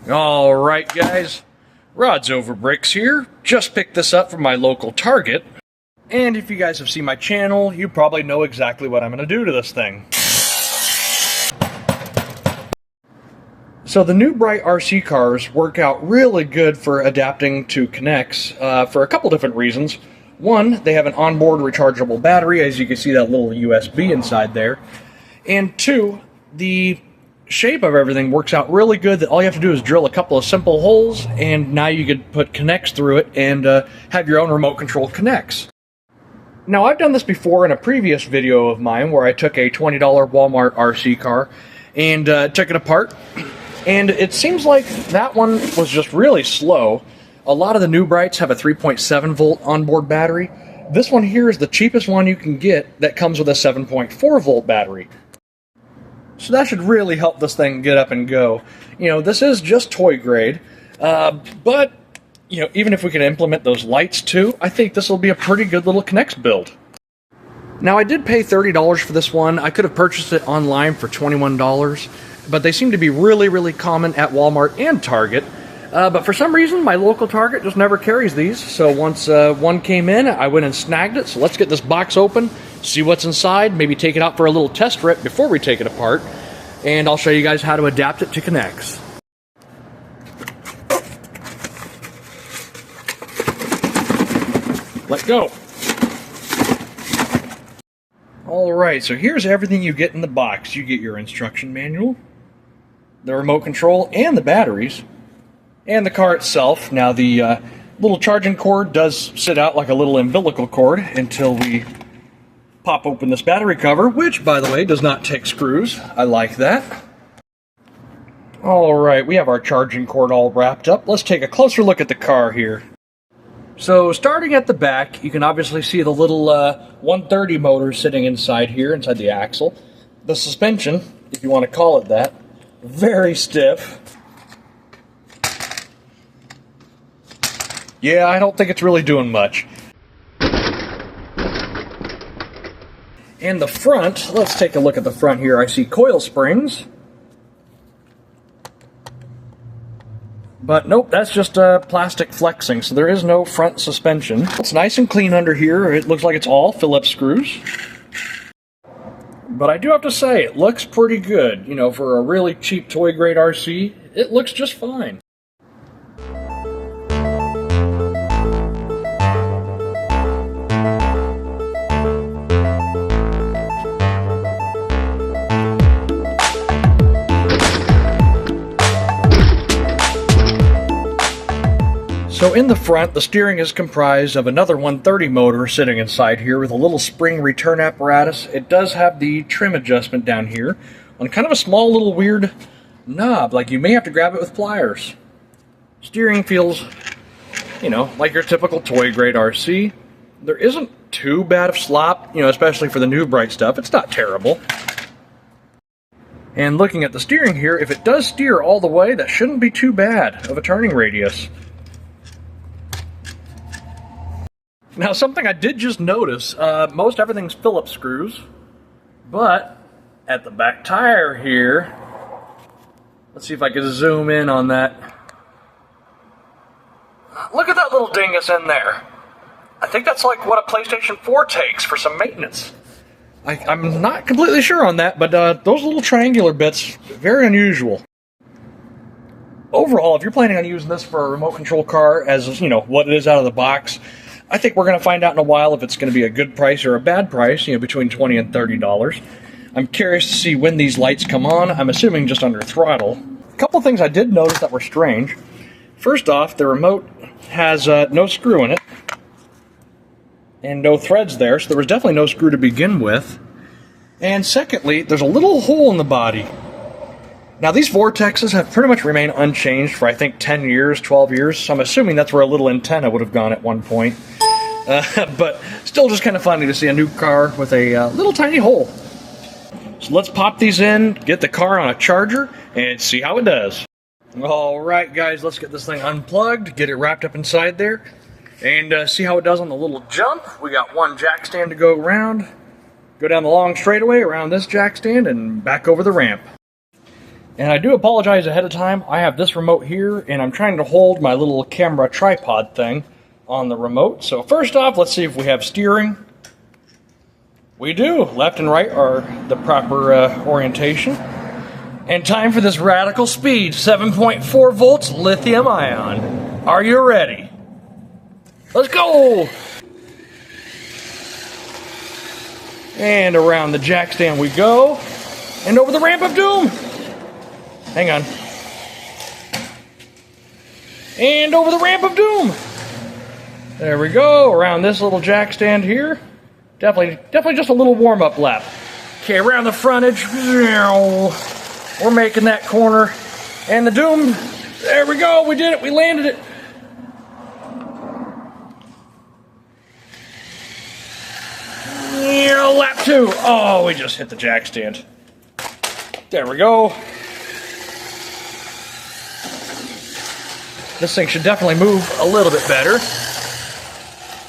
Alright guys, Rods Over Bricks here. Just picked this up from my local Target. And if you guys have seen my channel, you probably know exactly what I'm going to do to this thing. So the new Bright RC cars work out really good for adapting to Knex for a couple different reasons. One, they have an onboard rechargeable battery, as you can see that little USB inside there. And two, the shape of everything works out really good that all you have to do is drill a couple of simple holes, and now you could put Knex through it and have your own remote control Knex. Now I've done this before in a previous video of mine where I took a $20 Walmart RC car and took it apart, and it seems like that one was just really slow. A lot of the new Brights have a 3.7 volt onboard battery. This one here is the cheapest one you can get that comes with a 7.4 volt battery. So that should really help this thing get up and go. You know, this is just toy grade, but you know, even if we can implement those lights too, I think this will be a pretty good little Knex build. Now I did pay $30 for this one. I could have purchased it online for $21, but they seem to be really common at Walmart and Target. But for some reason, my local Target just never carries these. So once one came in, I went and snagged it. So let's get this box open, see what's inside, maybe take it out for a little test rip before we take it apart. And I'll show you guys how to adapt it to Knex. Let's go. Alright, so here's everything you get in the box. You get your instruction manual, the remote control, and the batteries. And the car itself. Now the little charging cord does sit out like a little umbilical cord until we pop open this battery cover, which, by the way, does not take screws. I like that. Alright, we have our charging cord all wrapped up. Let's take a closer look at the car here. So starting at the back, you can obviously see the little 130 motor sitting inside here, inside the axle. The suspension, if you want to call it that, very stiff. Yeah, I don't think it's really doing much. And the front, let's take a look at the front here. I see coil springs. But nope, that's just plastic flexing, so there is no front suspension. It's nice and clean under here. It looks like it's all Phillips screws. But I do have to say, it looks pretty good. You know, for a really cheap toy grade RC, it looks just fine. So in the front, the steering is comprised of another 130 motor sitting inside here with a little spring return apparatus. It does have the trim adjustment down here on kind of a small little weird knob, like you may have to grab it with pliers. Steering feels, you know, like your typical toy grade RC. There isn't too bad of slop, you know, especially for the new Bright stuff. It's not terrible. And looking at the steering here, if it does steer all the way, that shouldn't be too bad of a turning radius. Now, something I did just notice, most everything's Phillips screws, but at the back tire here, let's see if I can zoom in on that. Look at that little dingus in there. I think that's like what a PlayStation 4 takes for some maintenance. I'm not completely sure on that, but those little triangular bits, very unusual. Overall, if you're planning on using this for a remote control car as, you know, what it is out of the box, I think we're going to find out in a while if it's going to be a good price or a bad price, you know, between $20 and $30. I'm curious to see when these lights come on. I'm assuming just under throttle. A couple things I did notice that were strange. First off, the remote has no screw in it and no threads there, so there was definitely no screw to begin with. And secondly, there's a little hole in the body. Now, these vortexes have pretty much remained unchanged for, I think, 10 years, 12 years, so I'm assuming that's where a little antenna would have gone at one point. But still just kind of funny to see a new car with a little tiny hole. So let's pop these in, get the car on a charger, and see how it does. Alright guys, let's get this thing unplugged, get it wrapped up inside there, and see how it does on the little jump. We got one jack stand to go around, go down the long straightaway around this jack stand, and back over the ramp. And I do apologize ahead of time. I have this remote here, and I'm trying to hold my little camera tripod thing on the remote. So first off, let's see if we have steering. We do. Left and right are the proper orientation. And time for this radical speed, 7.4 volts lithium ion. Are you ready? Let's go! And around the jack stand we go. And over the ramp of doom. Hang on. And over the ramp of doom. There we go, around this little jack stand here. Definitely just a little warm-up lap. Okay, around the frontage. We're making that corner. And the doom, there we go, we did it, we landed it. Lap 2. Oh, we just hit the jack stand. There we go. This thing should definitely move a little bit better,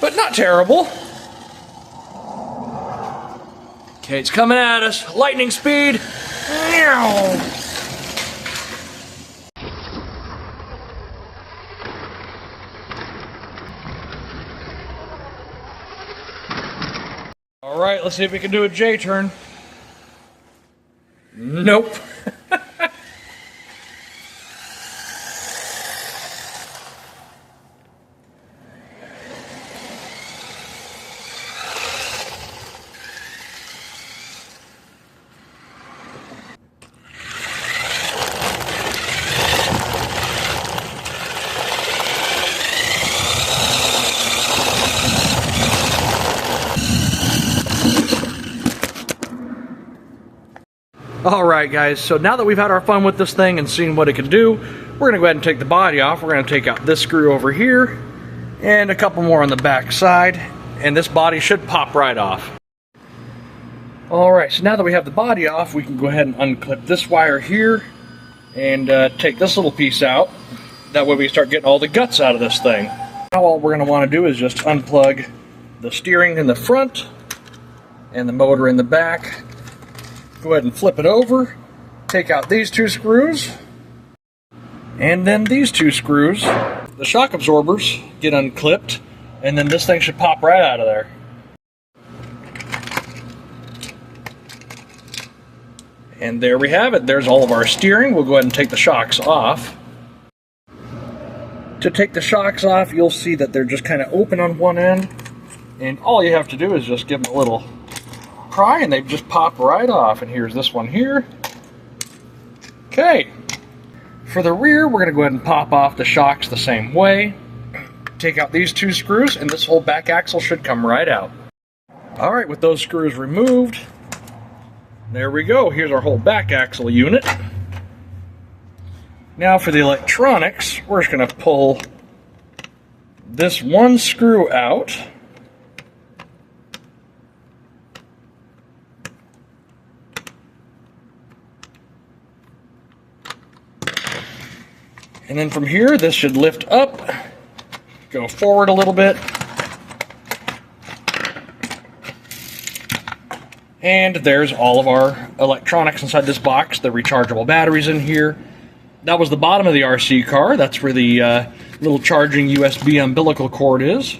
but not terrible. Okay, it's coming at us. Lightning speed. All right, let's see if we can do a J-turn. Nope. Alright guys, so now that we've had our fun with this thing and seen what it can do, we're going to go ahead and take the body off. We're going to take out this screw over here, and a couple more on the back side, and this body should pop right off. Alright, so now that we have the body off, we can go ahead and unclip this wire here, and take this little piece out. That way we start getting all the guts out of this thing. Now all we're going to want to do is just unplug the steering in the front, and the motor in the back. Go ahead and flip it over, take out these two screws, and then these two screws. The shock absorbers get unclipped, and then this thing should pop right out of there. And there we have it. There's all of our steering. We'll go ahead and take the shocks off. To take the shocks off, you'll see that they're just kind of open on one end, and all you have to do is just give them a little pry and they just pop right off. And here's this one here. Okay, for the rear we're going to go ahead and pop off the shocks the same way. Take out these two screws and this whole back axle should come right out. Alright, with those screws removed, there we go. Here's our whole back axle unit. Now for the electronics, we're just going to pull this one screw out. And then from here, this should lift up, go forward a little bit. And there's all of our electronics inside this box, the rechargeable batteries in here. That was the bottom of the RC car. That's where the little charging USB umbilical cord is.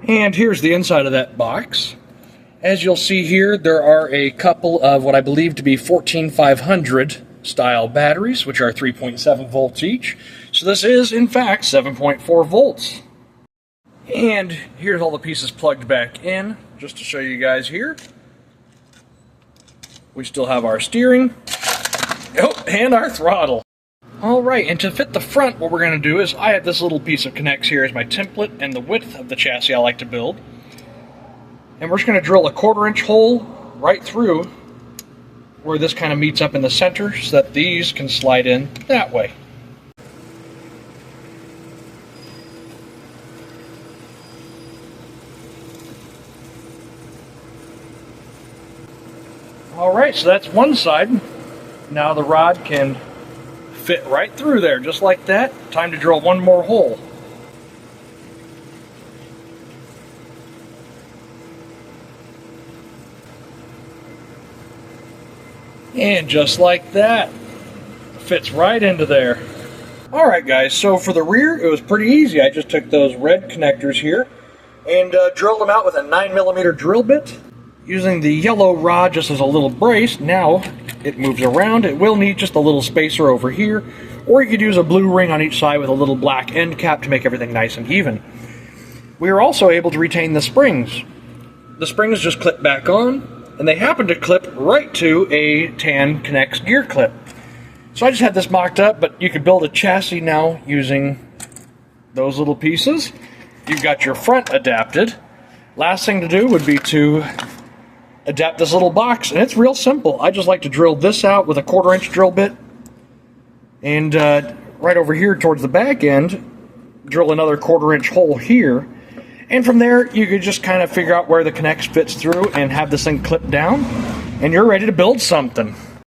And here's the inside of that box. As you'll see here, there are a couple of what I believe to be 14500 style batteries, which are 3.7 volts each. So this is, in fact, 7.4 volts. And here's all the pieces plugged back in, just to show you guys here. We still have our steering. Oh, and our throttle. Alright, and to fit the front, what we're going to do is, I have this little piece of Knex here as my template and the width of the chassis I like to build. And we're just going to drill a 1/4-inch hole right through where this kind of meets up in the center so that these can slide in that way. Alright, so that's one side. Now the rod can fit right through there, just like that. Time to drill one more hole. And just like that, fits right into there. Alright guys, so for the rear, it was pretty easy. I just took those red connectors here and drilled them out with a 9mm drill bit. Using the yellow rod just as a little brace, now it moves around. It will need just a little spacer over here, or you could use a blue ring on each side with a little black end cap to make everything nice and even. We are also able to retain the springs. The springs just clip back on, and they happen to clip right to a tan Knex gear clip. So I just had this mocked up, but you could build a chassis now using those little pieces. You've got your front adapted. Last thing to do would be to adapt this little box, and it's real simple. I just like to drill this out with a 1/4-inch drill bit, and right over here towards the back end, drill another 1/4-inch hole here, and from there you could just kind of figure out where the Knex fits through and have this thing clip down, and you're ready to build something.